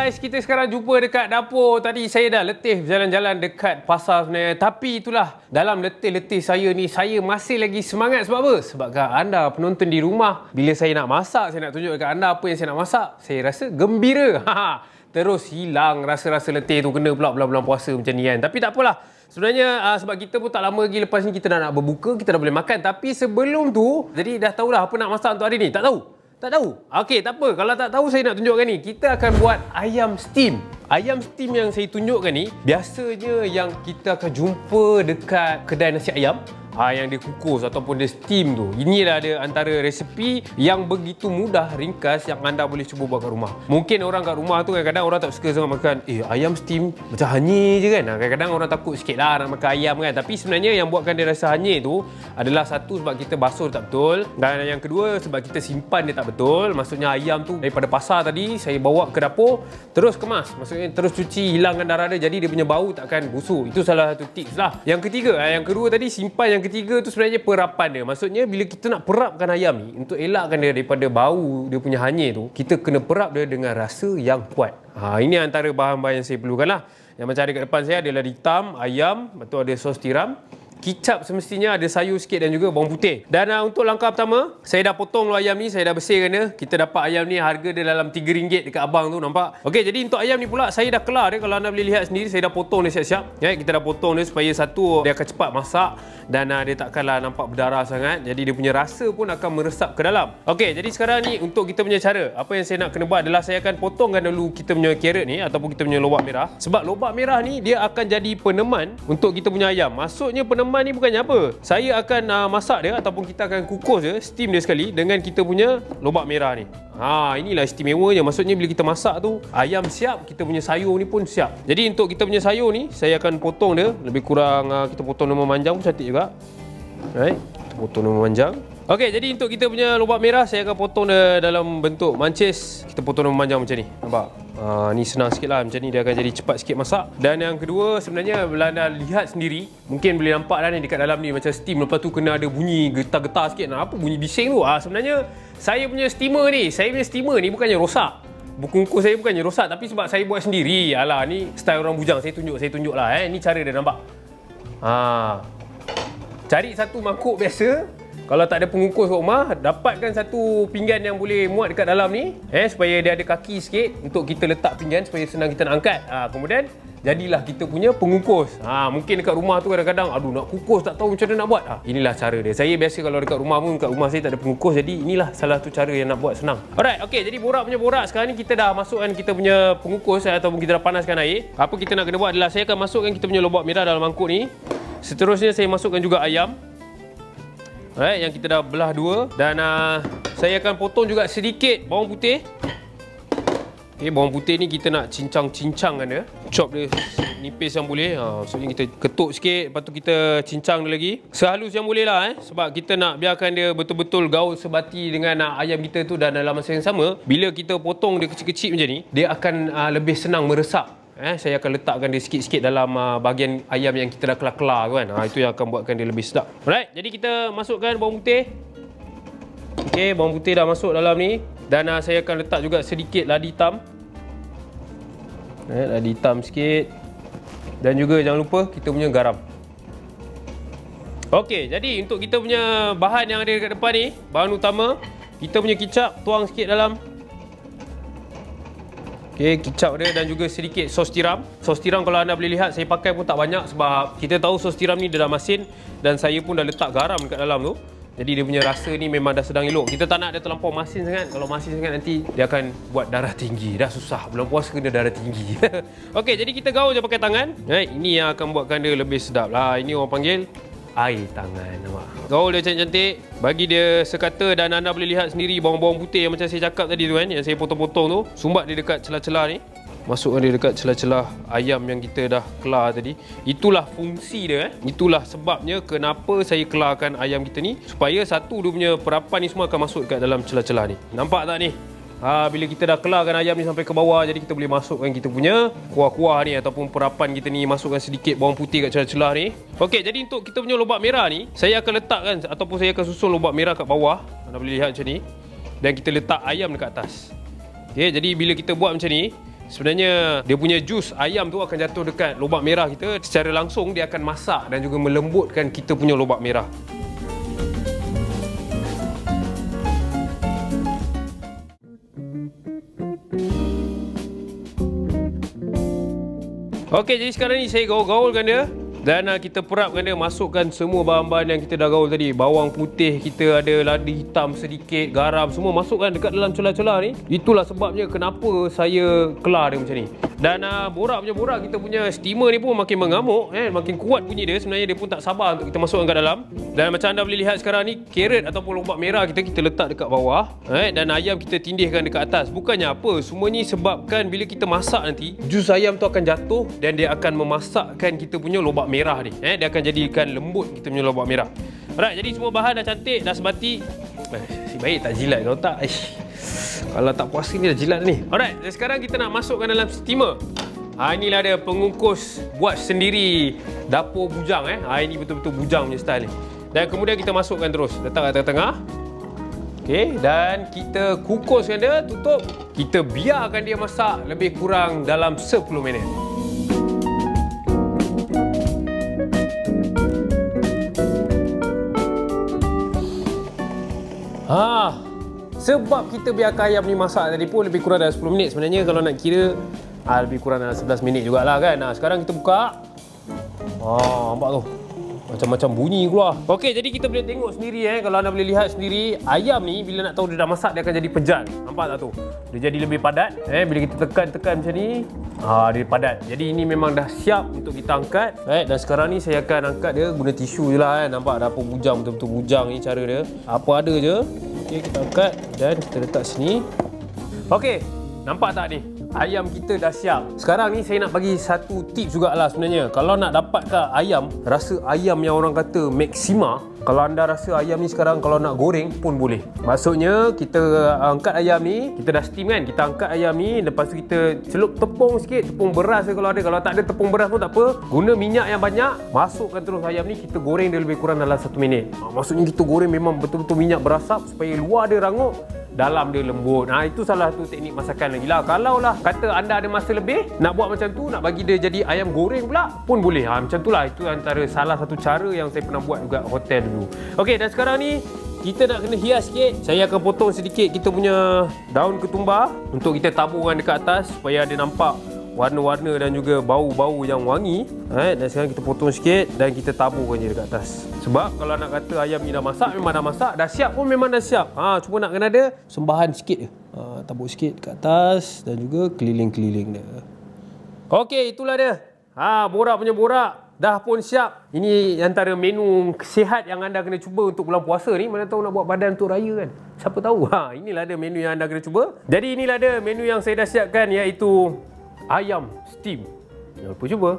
guys, kita sekarang jumpa dekat dapur. Tadi saya dah letih jalan-jalan dekat pasar sebenarnya. Tapi itulah, dalam letih-letih saya ni, saya masih lagi semangat. Sebab apa? Sebab anda penonton di rumah, bila saya nak masak, saya nak tunjuk dekat anda apa yang saya nak masak, saya rasa gembira. Terus hilang rasa-rasa letih tu, kena pula bulan-bulan puasa macam ni kan. Tapi tak apalah. Sebenarnya sebab kita pun tak lama lagi lepas ni kita nak berbuka, kita dah boleh makan. Tapi sebelum tu, jadi dah tahulah apa nak masak untuk hari ni. Tak tahu? Tak tahu? Okey, tak apa. Kalau tak tahu, saya nak tunjukkan ni. Kita akan buat ayam steam. Ayam steam yang saya tunjukkan ni, biasanya yang kita akan jumpa dekat kedai nasi ayam. Yang dia kukus ataupun dia steam tu. Inilah ada antara resepi yang begitu mudah, ringkas yang anda boleh cuba buat kat rumah. Mungkin orang kat rumah tu kadang-kadang orang tak suka sangat makan ayam steam macam hanyir je kan. Kadang-kadang orang takut sikit lah nak makan ayam kan. Tapi sebenarnya yang buatkan dia rasa hanyir tu adalah satu, sebab kita basuh tak betul. Dan yang kedua, sebab kita simpan dia tak betul. Maksudnya ayam tu daripada pasar tadi saya bawa ke dapur, terus kemas. Maksudnya terus cuci, hilangkan darah dia, jadi dia punya bau takkan busuk. Itu salah satu tips lah. Yang ketiga, yang kedua tadi simpan. Yang ketiga tu sebenarnya perapan dia. Maksudnya bila kita nak perapkan ayam ni, untuk elakkan dia daripada bau dia punya hanyir tu, kita kena perap dia dengan rasa yang kuat. Ini antara bahan-bahan yang saya perlukan lah. Yang macam ada kat depan saya adalah hitam, ayam, lepas ada sos tiram, kicap semestinya, ada sayur sikit dan juga bawang putih. Dan untuk langkah pertama, saya dah potong ayam ni, saya dah bersihkan dia. Kita dapat ayam ni harga dia dalam RM3 dekat abang tu, nampak? Okey, jadi untuk ayam ni pula saya dah kelar dia. Kalau anda boleh lihat sendiri, saya dah potong dia siap-siap. Kita dah potong dia supaya satu, dia akan cepat masak dan dia takkanlah nampak berdarah sangat. Jadi dia punya rasa pun akan meresap ke dalam. Okey, jadi sekarang ni untuk kita punya cara, apa yang saya nak kena buat adalah saya akan potongkan dulu kita punya carrot ni ataupun kita punya lobak merah. Sebab lobak merah ni dia akan jadi peneman untuk kita punya ayam. Maksudnya peneman ni bukannya apa? Saya akan masak dia ataupun kita akan kukus dia, steam dia sekali dengan kita punya lobak merah ni. Inilah istimewanya. Maksudnya bila kita masak tu, ayam siap, kita punya sayur ni pun siap. Jadi untuk kita punya sayur ni, saya akan potong dia lebih kurang, kita potong dia memanjang pun cantik juga. Right? Kita potong dia memanjang. Okey, jadi untuk kita punya lobak merah, saya akan potong dia dalam bentuk mancis. Kita potong dia memanjang macam ni. Nampak? Ni senang sikit lah. Macam ni dia akan jadi cepat sikit masak. Dan yang kedua, sebenarnya bila anda lihat sendiri, mungkin boleh nampak dah ni dekat dalam ni macam steam. Lepas tu kena ada bunyi getar-getar sikit. Apa bunyi bising tu? Sebenarnya saya punya steamer ni bukannya rosak. Bungkus saya bukannya rosak, tapi sebab saya buat sendiri. Alah, ni style orang bujang. Saya tunjuk lah. Ni cara dia, nampak? Cari satu mangkuk biasa. Kalau tak ada pengukus kat rumah, dapatkan satu pinggan yang boleh muat dekat dalam ni, supaya dia ada kaki sikit untuk kita letak pinggan supaya senang kita nak angkat. Kemudian jadilah kita punya pengukus. Mungkin dekat rumah tu kadang-kadang nak kukus tak tahu macam mana nak buat. Inilah cara dia. Saya biasa kalau dekat rumah pun, kat rumah saya tak ada pengukus, jadi inilah salah satu cara yang nak buat senang. Alright, okey, jadi borak punya borak. Sekarang ni kita dah masukkan kita punya pengukus ataupun kita dah panaskan air. Apa kita nak kena buat adalah saya akan masukkan kita punya lobak merah dalam mangkuk ni. Seterusnya saya masukkan juga ayam. Alright, yang kita dah belah dua. Dan saya akan potong juga sedikit bawang putih. Bawang putih ni kita nak cincang-cincangkan dia. Chop dia nipis yang boleh. Maksudnya kita ketuk sikit, lepas tu kita cincang dia lagi sehalus yang boleh lah. Sebab kita nak biarkan dia betul-betul gaul sebati dengan ayam kita tu. Dan dalam masa yang sama, bila kita potong dia kecil-kecil macam ni, dia akan lebih senang meresap. Saya akan letakkan dia sikit-sikit dalam bahagian ayam yang kita dah kelar-kelar tu kan. Itu yang akan buatkan dia lebih sedap. Alright, jadi kita masukkan bawang putih. Okey, bawang putih dah masuk dalam ni. Dan saya akan letak juga sedikit ladi hitam. Ladi hitam sikit. Dan juga jangan lupa kita punya garam. Okey, jadi untuk kita punya bahan yang ada dekat depan ni, bahan utama, kita punya kicap tuang sikit dalam. Okey, kicap dia dan juga sedikit sos tiram. Sos tiram kalau anda boleh lihat, saya pakai pun tak banyak sebab kita tahu sos tiram ni dia dah masin. Dan saya pun dah letak garam dekat dalam tu. Jadi dia punya rasa ni memang dah sedang elok. Kita tak nak dia terlampau masin sangat. Kalau masin sangat nanti dia akan buat darah tinggi. Dah susah, bulan puasa kena darah tinggi. Okey, jadi kita gaul je pakai tangan. Ini yang akan buatkan dia lebih sedap lah. Ini orang panggil air tangan, nampak? Gaul dia cantik-cantik, bagi dia sekata. Dan anda boleh lihat sendiri bawang-bawang putih yang macam saya cakap tadi tu kan, yang saya potong-potong tu, sumbat dia dekat celah-celah ni. Masukkan dia dekat celah-celah ayam yang kita dah kelar tadi. Itulah fungsi dia. Itulah sebabnya kenapa saya kelarkan ayam kita ni, supaya satu, dia punya perapan ni semua akan masuk dekat dalam celah-celah ni. Nampak tak ni? Bila kita dah kelarkan ayam ni sampai ke bawah, jadi kita boleh masukkan kita punya kuah-kuah ni ataupun perapan kita ni. Masukkan sedikit bawang putih kat celah-celah ni. Okey, jadi untuk kita punya lobak merah ni, saya akan letakkan ataupun saya akan susun lobak merah kat bawah. Anda boleh lihat macam ni. Dan kita letak ayam dekat atas. Okey, jadi bila kita buat macam ni, sebenarnya dia punya jus ayam tu akan jatuh dekat lobak merah kita. Secara langsung dia akan masak dan juga melembutkan kita punya lobak merah. Okey, jadi sekarang ni saya gaul-gaulkan dia. Dan kita perapkan dia, masukkan semua bahan-bahan yang kita dah gaul tadi. Bawang putih, kita ada lada hitam sedikit, garam, semua masukkan dekat dalam celah-celah ni. Itulah sebabnya kenapa saya kelar dia macam ni. Dan borak kita punya steamer ni pun makin mengamuk, makin kuat bunyi dia. Sebenarnya dia pun tak sabar untuk kita masukkan kat dalam. Dan macam anda boleh lihat sekarang ni, carrot ataupun lobak merah kita letak dekat bawah, dan ayam kita tindihkan dekat atas. Bukannya apa, semua ni sebabkan bila kita masak nanti, jus ayam tu akan jatuh dan dia akan memasakkan kita punya lobak merah ni. Dia akan jadikan lembut kita punya lobak merah. Alright, jadi semua bahan dah cantik, dah sebati. Si baik tak jilat kalau tak. Kalau tak puas ni dah jilat ni. Alright, dan sekarang kita nak masukkan dalam steamer. Inilah dia pengukus buat sendiri dapur bujang. Ini betul-betul bujang punya style ni. Dan kemudian kita masukkan terus, letak kat tengah-tengah. Okey, dan kita kukuskan dia, tutup. Kita biarkan dia masak lebih kurang dalam 10 minit. Sebab kita biarkan ayam ni masak tadi pun lebih kurang dalam 10 minit. Sebenarnya kalau nak kira lebih kurang dalam 11 minit jugalah kan. Sekarang kita buka. Nampak tu, macam-macam bunyi keluar. Okey, jadi kita boleh tengok sendiri kalau anda boleh lihat sendiri, ayam ni bila nak tahu dia dah masak, dia akan jadi pejal. Nampak tak tu? Dia jadi lebih padat. Bila kita tekan macam ni, dia padat. Jadi ini memang dah siap untuk kita angkat. Dan sekarang ni saya akan angkat dia guna tisu je lah. Nampak dapur bujang, betul-betul bujang ni cara dia. Apa ada je. Okey, kita angkat dan kita letak sini. Okey, nampak tak ni? Ayam kita dah siap. Sekarang ni saya nak bagi satu tips jugalah sebenarnya. Kalau nak dapatkan ayam, rasa ayam yang orang kata Maxima, kalau anda rasa ayam ni sekarang kalau nak goreng pun boleh. Maksudnya kita angkat ayam ni, kita dah steam kan, kita angkat ayam ni, lepas tu kita celup tepung sikit, tepung beras kalau ada. Kalau tak ada tepung beras pun tak apa, guna minyak yang banyak, masukkan terus ayam ni, kita goreng dia lebih kurang dalam 1 minit. Maksudnya kita goreng memang betul-betul minyak berasap supaya luar dia rangup, dalam dia lembut. Itu salah satu teknik masakan lagi lah. Kalau lah kata anda ada masa lebih, nak buat macam tu, nak bagi dia jadi ayam goreng pula pun boleh. Macam tu lah. Itu antara salah satu cara yang saya pernah buat juga hotel dulu. Okey, dan sekarang ni kita nak kena hias sikit. Saya akan potong sedikit kita punya daun ketumbar untuk kita taburkan dekat atas supaya dia nampak warna-warna dan juga bau-bau yang wangi. Dan sekarang kita potong sikit dan kita taburkan je dekat atas. Sebab kalau nak kata ayam ni dah masak, memang dah masak. Dah siap pun memang dah siap. Cuma nak kena ada sembahan sikit je. Tabur sikit dekat atas dan juga keliling-keliling dia. Okey, itulah dia. Borak punya borak dah pun siap. Ini antara menu sihat yang anda kena cuba untuk bulan puasa ni. Mana tahu nak buat badan untuk raya kan. Siapa tahu. Inilah dia menu yang anda kena cuba. Jadi inilah dia menu yang saya dah siapkan, iaitu ayam steam. Jangan lupa cuba.